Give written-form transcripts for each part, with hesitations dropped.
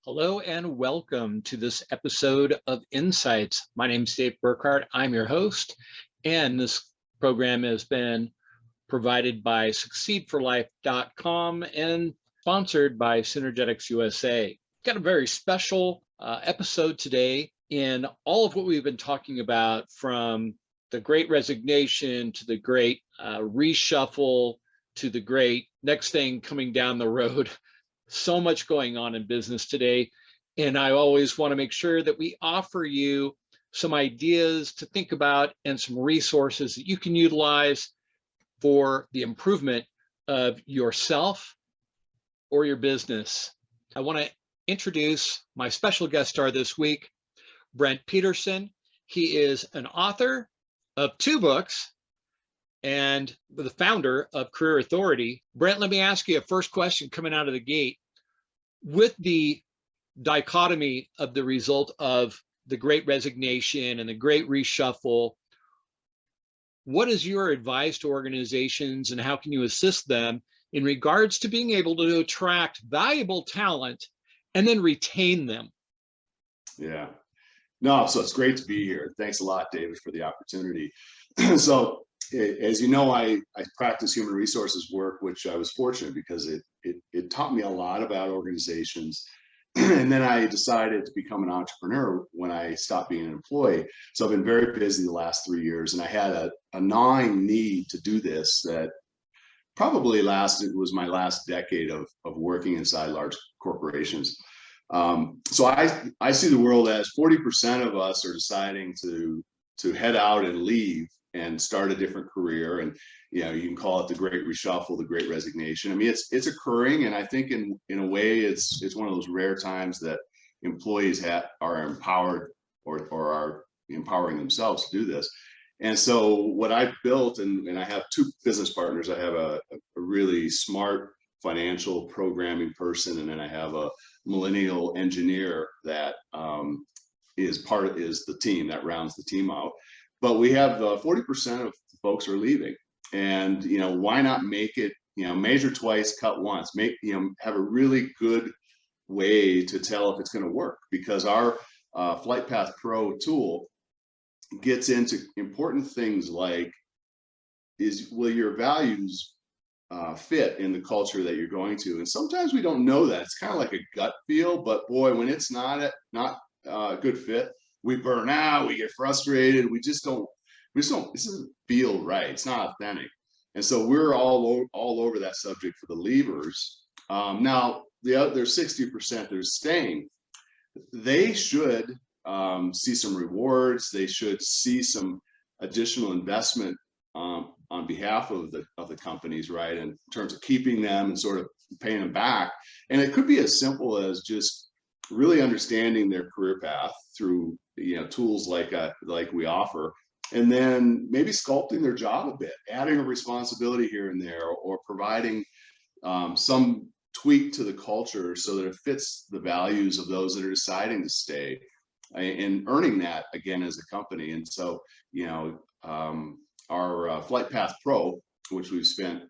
Hello and welcome to this episode of Insights. My name is Dave Burkhart. I'm your host, and this program has been provided by succeedforlife.com and sponsored by Synergetics USA. Got a very special episode today in all of what we've been talking about, from the great resignation to the great reshuffle to the great next thing coming down the road. So much going on in business today. And I always want to make sure that we offer you some ideas to think about and some resources that you can utilize for the improvement of yourself or your business. I want to introduce my special guest star this week, Brent Peterson. He is an author of 2 books and the founder of Career Authority. Brent, let me ask you a first question coming out of the gate. With the dichotomy of the result of the great resignation and the great reshuffle, what is your advice to organizations and how can you assist them in regards to being able to attract valuable talent and then retain them? Yeah. No, so it's great to be here. Thanks a lot, David, for the opportunity. So as you know, I practice human resources work, which I was fortunate because it taught me a lot about organizations. And then I decided to become an entrepreneur when I stopped being an employee. So I've been very busy the last 3 years, and I had a gnawing need to do this that probably was my last decade of working inside large corporations. So I see the world as 40% of us are deciding to head out and leave and start a different career. And you can call it the great reshuffle, the great resignation. I mean, it's occurring, and I think in a way it's one of those rare times that employees are empowered or are empowering themselves to do this. And so what I've built, and I have 2 business partners. I have a really smart financial programming person, and then I have a millennial engineer that is the team that rounds the team out. But we have 40% of the folks are leaving, and why not make it measure twice, cut once, have a really good way to tell if it's going to work, because our Flight Path Pro tool gets into important things like, will your values fit in the culture that you're going to? And sometimes we don't know that. It's kind of like a gut feel, but boy, when it's not a good fit, we burn out, we get frustrated, we just don't, this doesn't feel right. It's not authentic. And so we're all over that subject for the leavers. Now, there's 60% that are staying. They should see some rewards. They should see some additional investment on behalf of the companies, right? In terms of keeping them and sort of paying them back. And it could be as simple as just really understanding their career path through tools like we offer, and then maybe sculpting their job a bit, adding a responsibility here and there, or providing some tweak to the culture so that it fits the values of those that are deciding to stay, and earning that again as a company. And so our Flight Path Pro, which we spent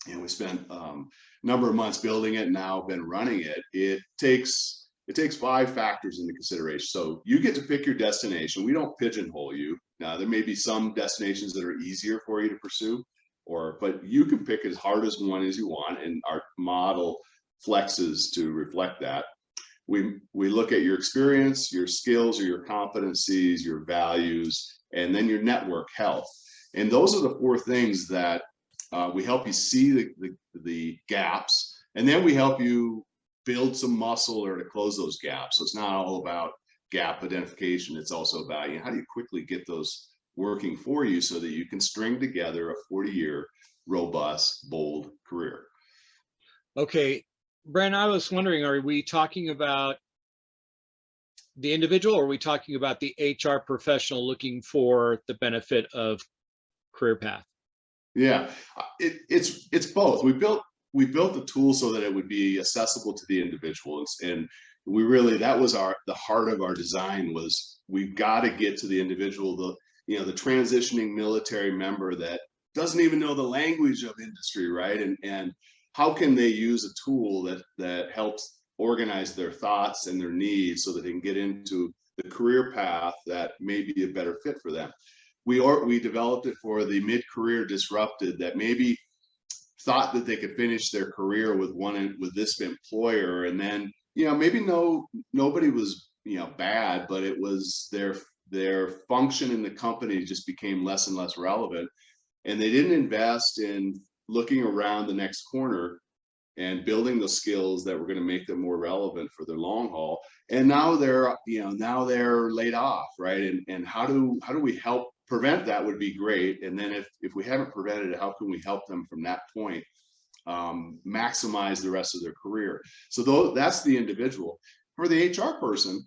a number of months building it, and now been running it. It takes 5 factors into consideration. So you get to pick your destination. We don't pigeonhole you. Now, there may be some destinations that are easier for you to pursue, but you can pick as hard as one as you want, and our model flexes to reflect that. We look at your experience, your skills, or your competencies, your values, and then your network health. And those are the 4 things that we help you see the gaps, and then we help you build some muscle or to close those gaps. So it's not all about gap identification. It's also about how do you quickly get those working for you so that you can string together a 40-year, robust, bold career. Okay, Brent, I was wondering, are we talking about the individual, or are we talking about the HR professional looking for the benefit of career path? Yeah, it's both. We built the tool so that it would be accessible to the individuals, and that was the heart of our design. Was we've got to get to the individual, the transitioning military member that doesn't even know the language of industry, right? And how can they use a tool that helps organize their thoughts and their needs so that they can get into the career path that may be a better fit for them. We developed it for the mid-career disrupted that maybe thought that they could finish their career with this employer, and then maybe nobody was bad, but it was their function in the company just became less and less relevant, and they didn't invest in looking around the next corner and building the skills that were going to make them more relevant for their long haul. And now they're laid off, right? And how do we help prevent that? Would be great. And then if we haven't prevented it, how can we help them from that point maximize the rest of their career? So that's the individual. For the HR person,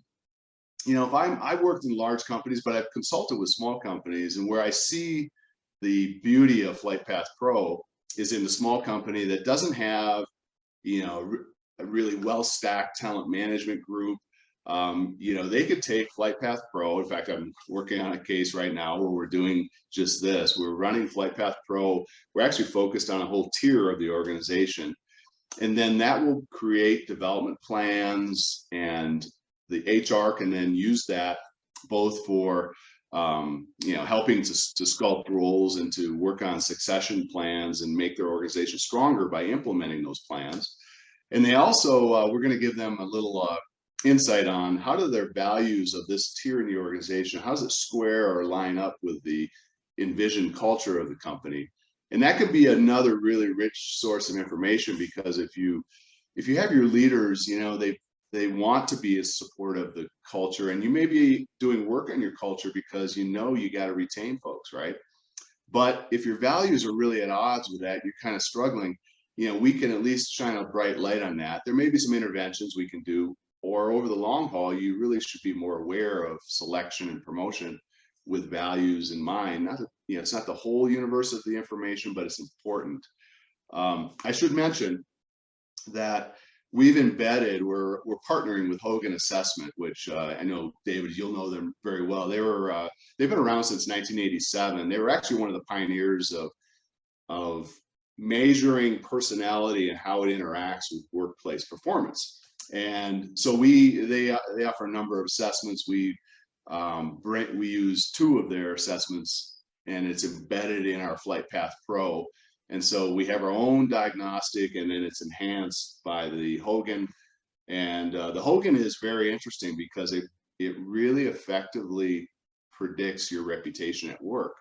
if I've worked in large companies, but I've consulted with small companies, and where I see the beauty of FlightPath Pro is in the small company that doesn't have a really well-stacked talent management group. They could take FlightPath Pro. In fact, I'm working on a case right now where we're doing just this. We're running FlightPath Pro. We're actually focused on a whole tier of the organization. And then that will create development plans, and the HR can then use that both for helping to sculpt roles and to work on succession plans and make their organization stronger by implementing those plans. And they also, we're going to give them a little insight on how do their values of this tier in the organization, how does it square or line up with the envisioned culture of the company? And that could be another really rich source of information, because if you have your leaders, they want to be as supportive of the culture, and you may be doing work on your culture because you got to retain folks, right? But if your values are really at odds with that, you're kind of struggling, we can at least shine a bright light on that. There may be some interventions we can do, or over the long haul, you really should be more aware of selection and promotion with values in mind. Not that, it's not the whole universe of the information, but it's important. I should mention that we're partnering with Hogan Assessment, which I know, David, you'll know them very well. They've been around since 1987. They were actually one of the pioneers of measuring personality and how it interacts with workplace performance. And so they offer a number of assessments. We use 2 of their assessments, and it's embedded in our FlightPath Pro. And so we have our own diagnostic, and then it's enhanced by the Hogan. And the Hogan is very interesting because it really effectively predicts your reputation at work.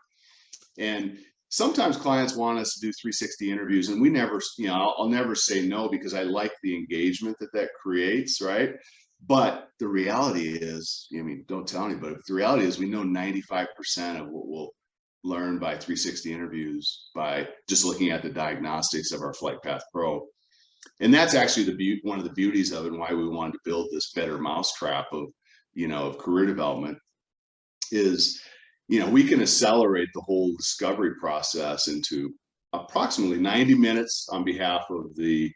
And sometimes clients want us to do 360 interviews, and we never, I'll never say no, because I like the engagement that creates, right? But the reality is, don't tell anybody, but the reality is we know 95% of what we'll learn by 360 interviews by just looking at the diagnostics of our FlightPath Pro. And that's actually one of the beauties of it, and why we wanted to build this better mousetrap of career development is, we can accelerate the whole discovery process into approximately 90 minutes on behalf of the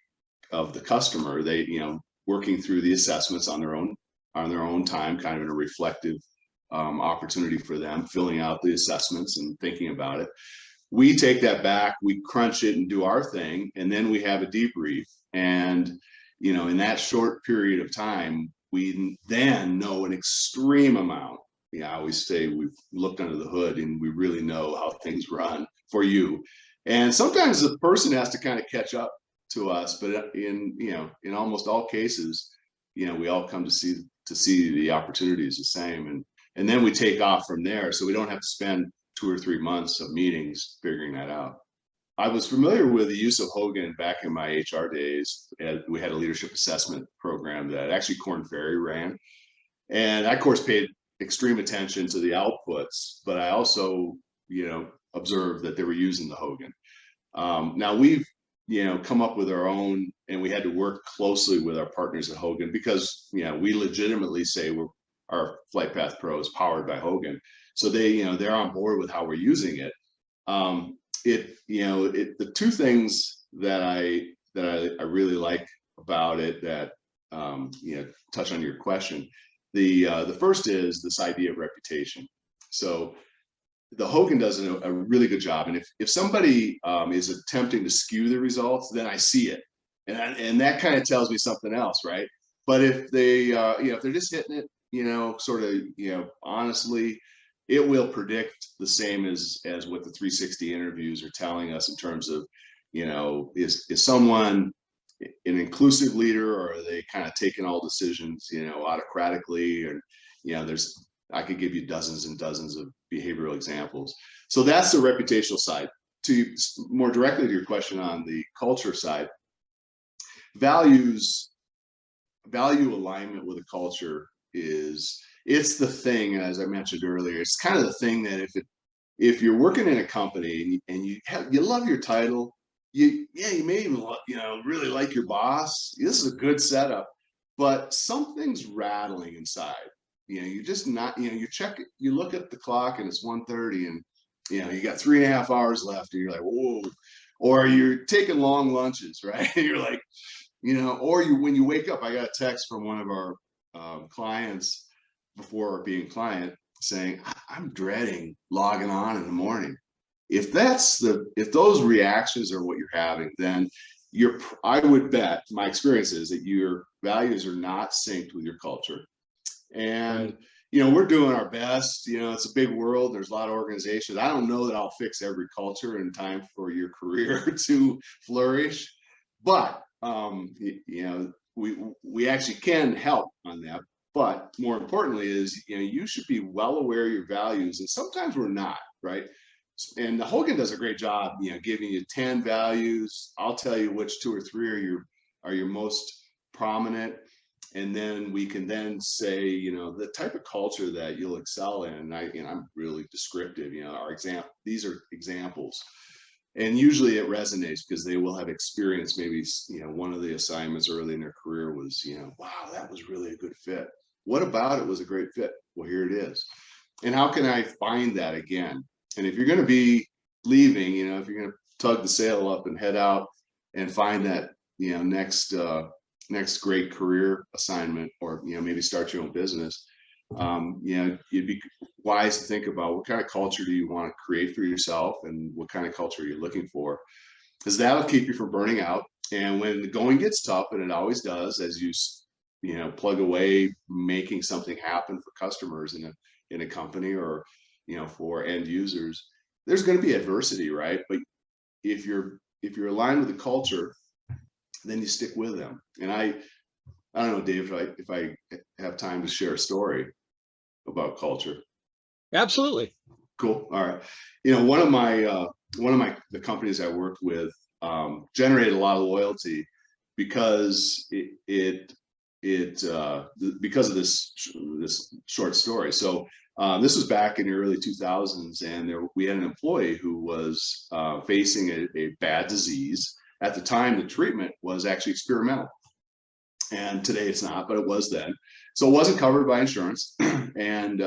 customer. They, working through the assessments on their own time, kind of in a reflective opportunity for them, filling out the assessments and thinking about it. We take that back, we crunch it and do our thing, and then we have a debrief. And in that short period of time, we then know an extreme amount. I always say we've looked under the hood and we really know how things run for you. And sometimes the person has to kind of catch up to us, but in almost all cases, we all come to see the opportunities the same, and then we take off from there, so we don't have to spend 2 or 3 months of meetings figuring that out. I was familiar with the use of Hogan back in my HR days. We had a leadership assessment program that actually Korn Ferry ran, and I, of course, paid extreme attention to the outputs, but I also observed that they were using the Hogan. Now we've come up with our own, and we had to work closely with our partners at Hogan, because we legitimately say our FlightPath Pro is powered by Hogan, so they're on board with how we're using it. The 2 things that I really like about it that touch on your question. The first is this idea of reputation. So the Hogan does a really good job, and if somebody is attempting to skew the results, then I see it, and that kind of tells me something else, right? But if they, if they're just hitting it, sort of, honestly, it will predict the same as what the 360 interviews are telling us in terms of, is someone an inclusive leader, or are they kind of taking all decisions, autocratically? And, I could give you dozens and dozens of behavioral examples. So that's the reputational side. To more directly to your question on the culture side, value alignment with a culture it's the thing, as I mentioned earlier, it's kind of the thing that if you're working in a company and you love your title, you may even really like your boss, this is a good setup, but something's rattling inside. You just not, you check, you look at the clock and it's 1:30 and you got 3.5 hours left and you're like, whoa. Or you're taking long lunches, right? And you're like, or when you wake up, I got a text from one of our clients before being client saying, I'm dreading logging on in the morning. If those reactions are what you're having, then I would bet, my experience is that your values are not synced with your culture. And, we're doing our best, it's a big world. There's a lot of organizations. I don't know that I'll fix every culture in time for your career to flourish, but, we actually can help on that. But more importantly is, you should be well aware of your values. And sometimes we're not, right? And Hogan does a great job, giving you 10 values. I'll tell you which 2 or 3 are your most prominent. And then we can then say, the type of culture that you'll excel in. And I'm really descriptive, these are examples. And usually it resonates because they will have experienced maybe, one of the assignments early in their career was, wow, that was really a good fit. What about it was a great fit? Well, here it is. And how can I find that again? And if you're going to be leaving, if you're going to tug the sail up and head out and find that, next great career assignment, or, maybe start your own business, you'd be wise to think about what kind of culture do you want to create for yourself and what kind of culture you're looking for, because that'll keep you from burning out. And when the going gets tough, and it always does, as you plug away making something happen for customers in a company, or for end users, there's going to be adversity, right? But if you're aligned with the culture, then you stick with them. And I don't know, Dave, if I have time to share a story about culture. Absolutely. Cool. All right. One of the companies I worked with generated a lot of loyalty because because of this short story. So this was back in the early 2000s, and we had an employee who was facing a bad disease. At the time, the treatment was actually experimental, and today it's not, but it was then. So it wasn't covered by insurance. And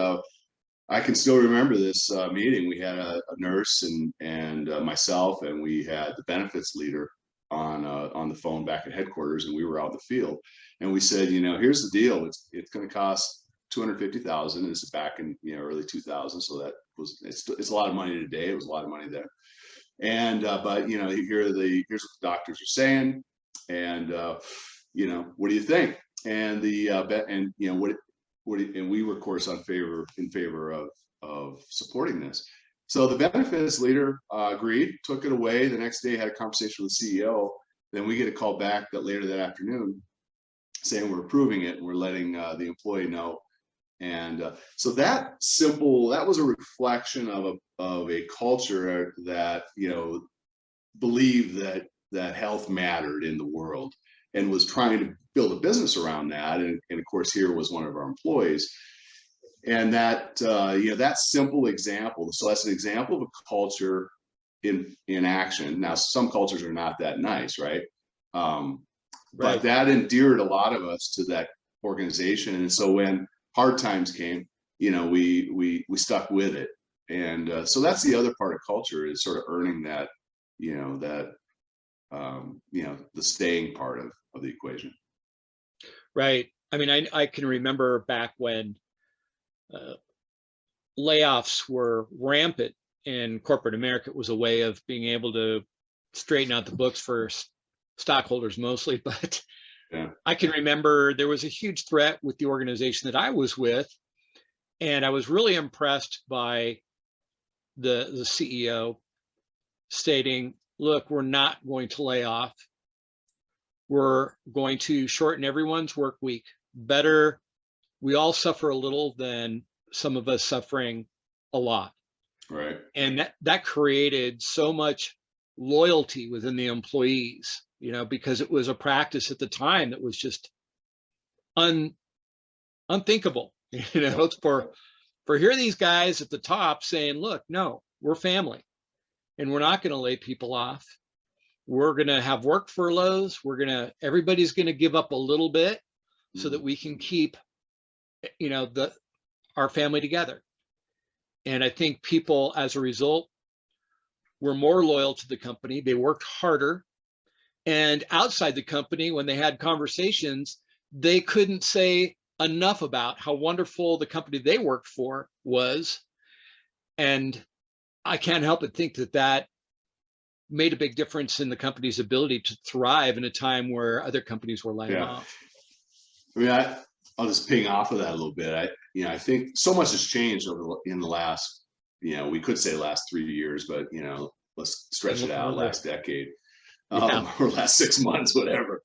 I can still remember this meeting. We had a nurse and myself, and we had the benefits leader on the phone back at headquarters, and we were out in the field. And we said, here's the deal. It's going to cost $250,000. And this is back in early 2000. So it's a lot of money today. It was a lot of money then. And but here's what the doctors are saying, and what do you think? And and we were, of course, in favor of supporting this. So the benefits leader agreed, took it away. The next day, had a conversation with the CEO. Then we get a call back later that afternoon saying we're approving it and we're letting the employee know. And so that was a reflection of a culture that believed that health mattered in the world, and was trying to build a business around that. And of course, here was one of our employees. And that that simple example. So that's an example of a culture in action. Now, some cultures are not that nice, right? But that endeared a lot of us to that organization. And so when hard times came, we stuck with it. And so that's the other part of culture, is sort of earning that, the staying part of the equation. Right. I mean, I can remember back when layoffs were rampant in corporate America. It was a way of being able to straighten out the books for stockholders mostly, but I can remember there was a huge threat with the organization that I was with, and I was really impressed by the CEO stating, look, we're not going to lay off. We're going to shorten everyone's work week. Better we all suffer a little than some of us suffering a lot. Right. And that created so much loyalty within the employees, because it was a practice at the time that was just unthinkable. It's for here these guys at the top saying, look, no, we're family and we're not going to lay people off. We're going to have work furloughs. Everybody's going to give up a little bit so that we can keep, our family together. And I think people, as a result, were more loyal to the company. They worked harder. And outside the company, when they had conversations, they couldn't say enough about how wonderful the company they worked for was. And I can't help but think that made a big difference in the company's ability to thrive in a time where other companies were laying off. I mean, I'll just ping off of that a little bit. I think so much has changed in the last, we could say last 3 years, but let's stretch it out, last decade, or last 6 months, whatever.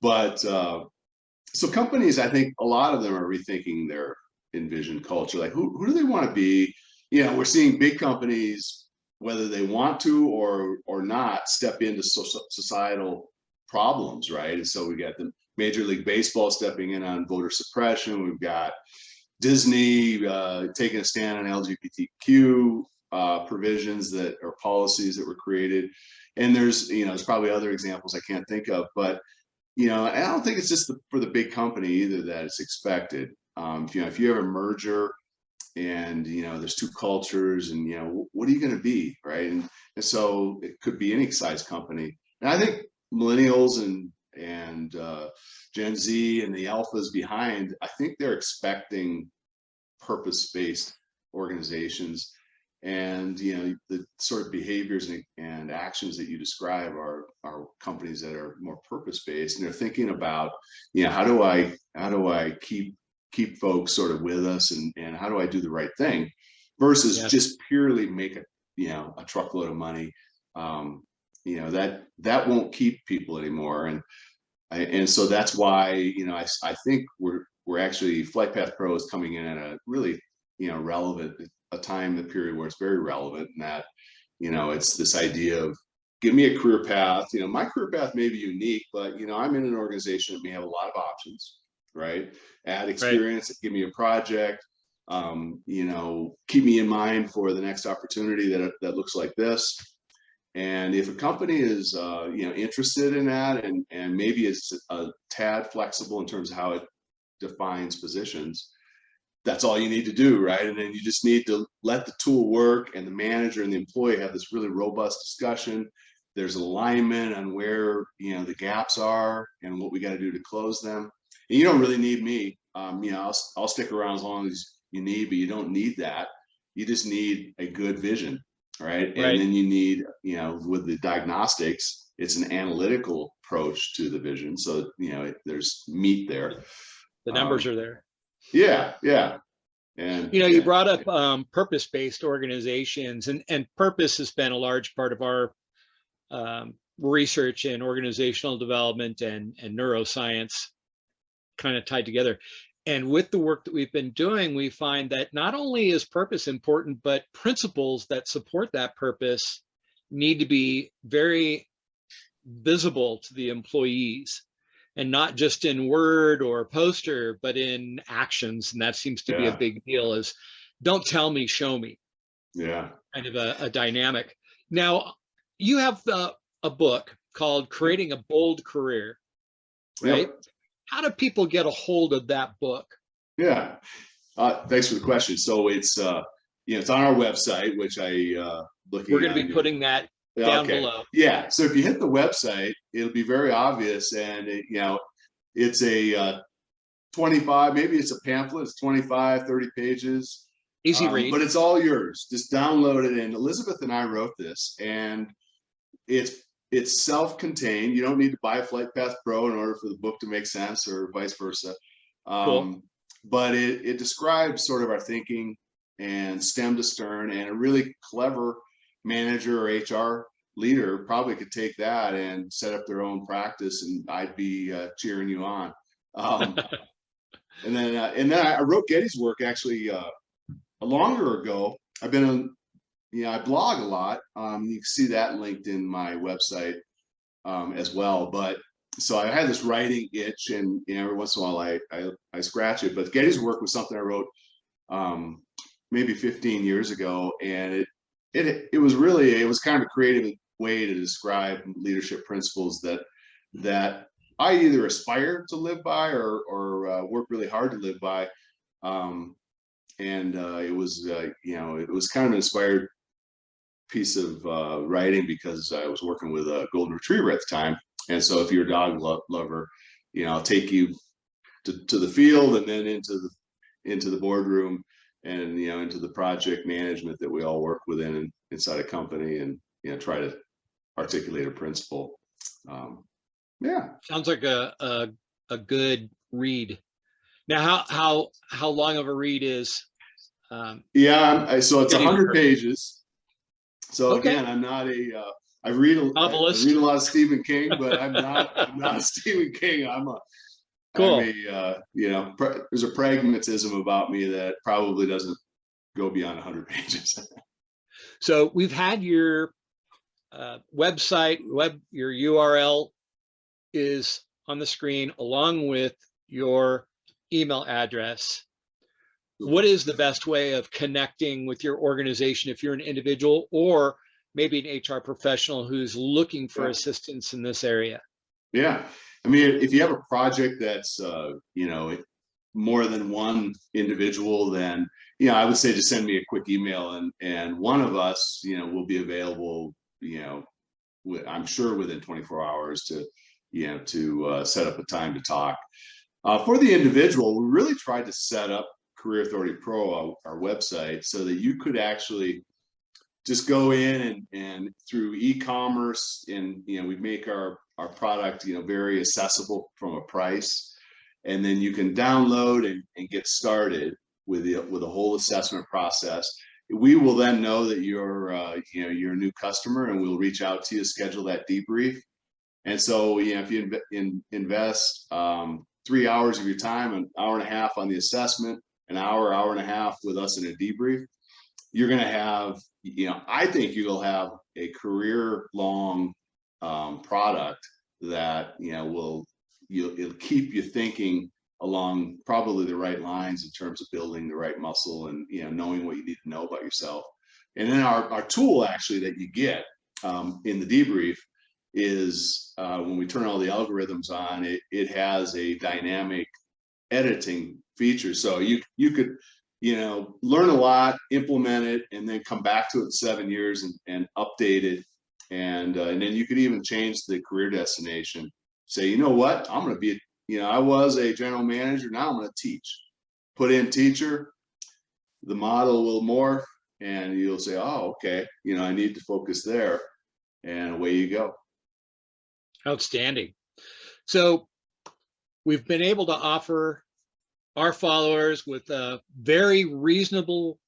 But so companies, I think a lot of them are rethinking their envisioned culture. Like, who do they want to be? We're seeing big companies, whether they want to or not, step into societal problems, right? And so we got the Major League Baseball stepping in on voter suppression. We've got Disney taking a stand on LGBTQ provisions that are policies that were created. And there's probably other examples I can't think of, but and I don't think it's just for the big company either that it's expected. If you have a merger and there's two cultures, and what are you going to be, right? And so it could be any size company. And I think millennials and Gen Z and the alphas behind, I think they're expecting purpose-based organizations. And the sort of behaviors and actions that you describe are companies that are more purpose-based, and they're thinking about how do I keep folks sort of with us, and how do I do the right thing versus just purely make a truckload of money. That won't keep people anymore. And so that's why I think we're actually, FlightPath Pro is coming in at a really relevant a period where it's very relevant, and that it's this idea of give me a career path. My career path may be unique, but I'm in an organization that may have a lot of options, right? Add experience, give me a project, keep me in mind for the next opportunity that looks like this. And if a company is interested in that, and maybe it's a tad flexible in terms of how it defines positions, that's all you need to do, right? And then you just need to let the tool work, and the manager and the employee have this really robust discussion. There's alignment on where the gaps are and what we got to do to close them. And you don't really need me. I'll stick around as long as you need, but you don't need that. You just need a good vision, right? And then you need, with the diagnostics, it's an analytical approach to the vision. So there's meat there. The numbers are there. Yeah. And you brought up purpose-based organizations, and purpose has been a large part of our research in organizational development and neuroscience, kind of tied together. And with the work that we've been doing, we find that not only is purpose important, but principles that support that purpose need to be very visible to the employees, and not just in word or poster, but in actions. And that seems to be a big deal, is don't tell me, show me. Yeah. Kind of a dynamic. Now, you have a book called Creating a Bold Career, right? Yep. How do people get a hold of that book? Yeah. Thanks for the question. So it's it's on our website, which we're going to be putting that down below. Yeah. So if you hit the website, it'll be very obvious. And it's a 25, maybe it's a pamphlet. It's 25, 30 pages. Easy read. But it's all yours. Just download it. And Elizabeth and I wrote this, and it's it's self-contained. You don't need to buy a Flight Path Pro in order for the book to make sense, or vice versa. Cool. But it describes sort of our thinking and stem to stern, and a really clever manager or HR leader probably could take that and set up their own practice, and I'd be cheering you on. And then I wrote Getty's work actually a longer ago. I've been on, I blog a lot. You can see that linked in my website as well. But so I had this writing itch, and every once in a while I scratch it. But Getty's work was something I wrote maybe 15 years ago, and it was kind of a creative way to describe leadership principles that I either aspire to live by or work really hard to live by. It was kind of an inspired piece of writing because I was working with a golden retriever at the time. And so if you're a dog lover, I'll take you to the field, and then into the boardroom, and into the project management that we all work within inside a company, and try to articulate a principle. Sounds like a good read. Now, how long of a read is? So it's 100 pages. So okay. Again, I'm not I read a lot of Stephen King, but I'm not Stephen King. Cool. There's a pragmatism about me that probably doesn't go beyond 100 pages. So we've had your website, your URL is on the screen along with your email address. What is the best way of connecting with your organization if you're an individual or maybe an HR professional who's looking for assistance in this area? Yeah. I mean, if you have a project that's, more than one individual, then, I would say just send me a quick email, and one of us, will be available, I'm sure within 24 hours to set up a time to talk. For the individual, we really tried to set up Career Authority Pro, our website, so that you could actually just go in and through e-commerce, and we make our product very accessible from a price, and then you can download and get started with a whole assessment process. We will then know that you're a new customer, and we'll reach out to you, schedule that debrief. And so if you invest 3 hours of your time, an hour and a half on the assessment, an hour and a half with us in a debrief, you're going to have, I think you'll have a career-long product that it'll keep you thinking along probably the right lines in terms of building the right muscle, and knowing what you need to know about yourself. And then our tool actually that you get in the debrief is when we turn all the algorithms on, it has a dynamic editing feature, so you could learn a lot, implement it, and then come back to it in 7 years and update it, and then you could even change the career destination. Say, you know what, I'm going to be I was a general manager, now I'm going to teach. Put in teacher, the model will morph, and you'll say, oh, okay, I need to focus there, and away you go. Outstanding. So we've been able to offer our followers with a very reasonable,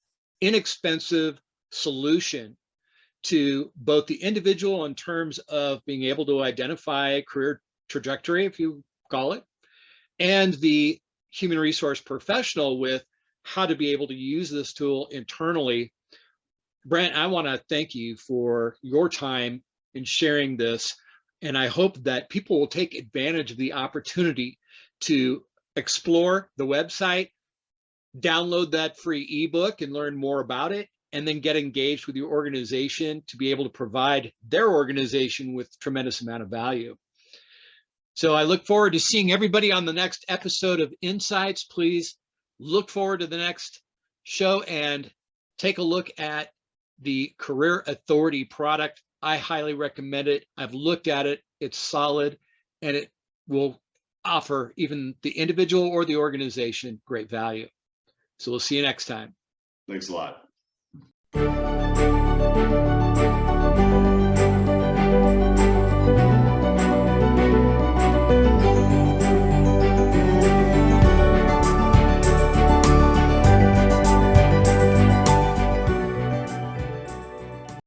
inexpensive solution to both the individual in terms of being able to identify a career trajectory, if you call it, and the human resource professional with how to be able to use this tool internally. Brent, I want to thank you for your time in sharing this, and I hope that people will take advantage of the opportunity to explore the website, download that free ebook and learn more about it, and then get engaged with your organization to be able to provide their organization with tremendous amount of value. So I look forward to seeing everybody on the next episode of Insights. Please look forward to the next show and take a look at the Career Authority product. I highly recommend it. I've looked at it. It's solid, and it will offer even the individual or the organization great value. So we'll see you next time. Thanks a lot.